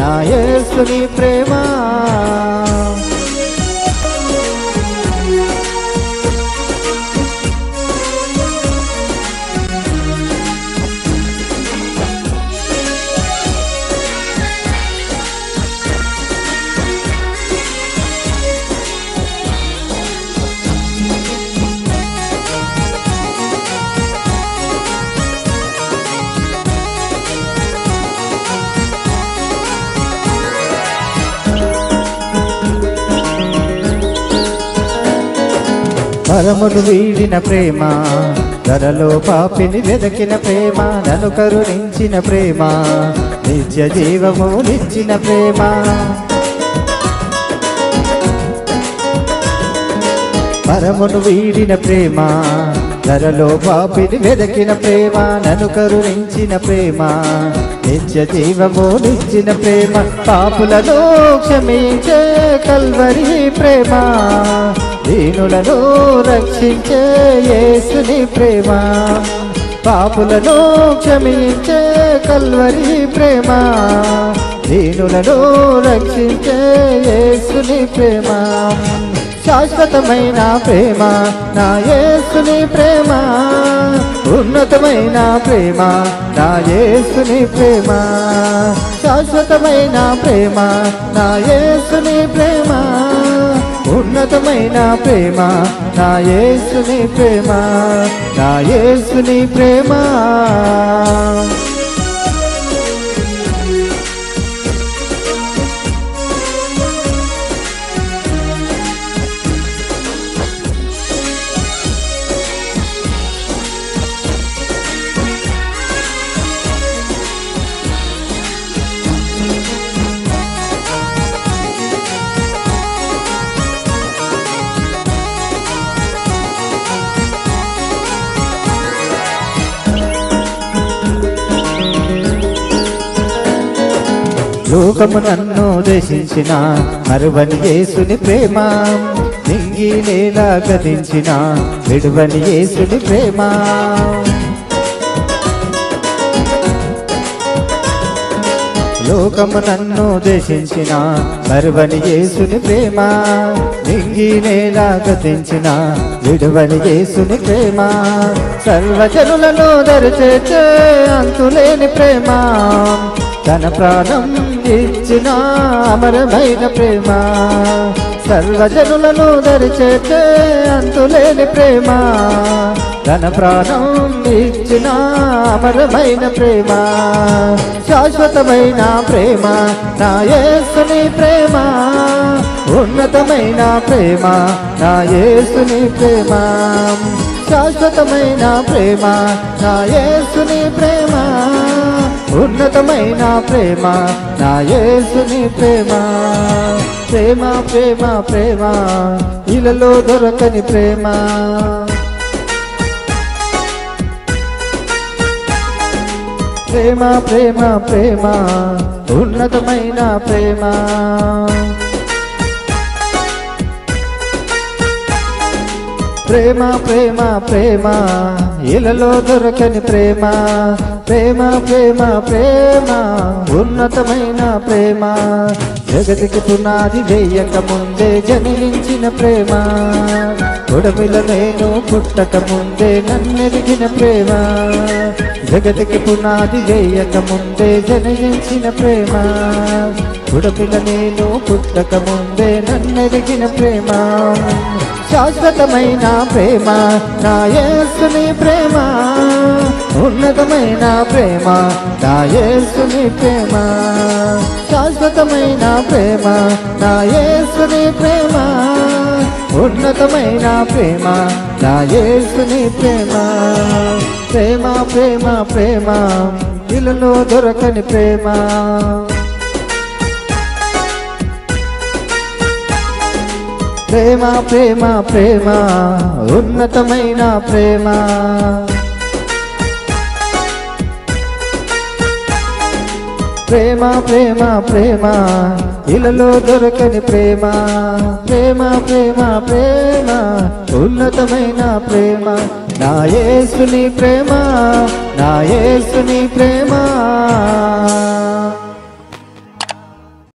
నా యేసుని ప్రేమ. పరమును వీడిన ప్రేమ, ధరలో పాపిని వెదకిన ప్రేమ, నన్ను కరుణించిన ప్రేమ, నిత్య జీవము నిచ్చిన ప్రేమ. పరమును వీడిన ప్రేమ, ధరలో పాపిని వెదకిన ప్రేమ, నన్ను కరుణించిన ప్రేమ, నిత్య జీవము నిచ్చిన ప్రేమ. పాపులను క్షమించే కల్వరి ప్రేమ, దీనులను రక్షించే యేసుని ప్రేమ. పాపులను క్షమించే కల్వరి ప్రేమ, దీనులను రక్షించే యేసుని ప్రేమ. శాశ్వతమైన ప్రేమ నా యేసుని ప్రేమ, ఉన్నతమైన ప్రేమ నా యేసుని ప్రేమ. శాశ్వతమైన ప్రేమ నా యేసుని ప్రేమ, ఉన్నతమైన ప్రేమ నా యేసుని ప్రేమ, నా యేసుని ప్రేమ. లోకము నన్ను దేశించిన మరువని యేసుని ప్రేమ, నింగి నేల గతించిన విడువని యేసుని ప్రేమ. లోకము నన్ను దేశించిన మరువని యేసుని ప్రేమ, నింగి నేల గతించిన విడువని యేసుని ప్రేమ. సర్వజనులను దరిచేర్చే అంతులేని ప్రేమ, తన ప్రాణం ఇచ్చిన అమరమైన ప్రేమ. సర్వజనులను దరిచేర్చే అంతులేని ప్రేమ, తన ప్రాణం ఇచ్చిన అమరమైన ప్రేమ. శాశ్వతమైన ప్రేమ నా యేసుని ప్రేమ, ఉన్నతమైన ప్రేమ నా యేసుని ప్రేమ. శాశ్వతమైన ప్రేమ నా యేసుని ప్రేమ, ఉన్నతమైన ప్రేమ నా యేసుని ప్రేమ. ప్రేమ ప్రేమ ప్రేమ ఇలలో దొరకని ప్రేమ. ప్రేమ ప్రేమ ప్రేమ ఉన్నతమైన ప్రేమ. ప్రేమ ప్రేమ ప్రేమ ఇలలో దొరకని ప్రేమ. ప్రేమ ప్రేమ ప్రేమ ఉన్నతమైన ప్రేమ. జగతికి పునాది వేయక ముందే జనించిన ప్రేమ, కొడమిల నేను పుట్టక ముందే నన్నెరిగిన ప్రేమ. జగతికి పునాది వేయక ముందే జనించిన ప్రేమ, కొడమిల నేను పుట్టక ముందే నన్నెరిగిన ప్రేమ. శాశ్వతమైన ప్రేమ నా యేసుని ప్రేమ, ఉన్నతమైన ప్రేమ నా యేసుని ప్రేమ. శాశ్వతమైన ప్రేమ నా యేసుని ప్రేమ, ఉన్నతమైన ప్రేమ నా యేసుని ప్రేమ. ప్రేమ ప్రేమ ప్రేమ ఇలలో దొరకని ప్రేమ. ప్రేమ ప్రేమ ప్రేమ ఉన్నతమైన ప్రేమ. ప్రేమ ప్రేమ ప్రేమ ఇలలో దొరకని ప్రేమ. ప్రేమ ప్రేమ ప్రేమ ఉన్నతమైన ప్రేమ. నా యేసుని ప్రేమ, నా యేసుని ప్రేమ.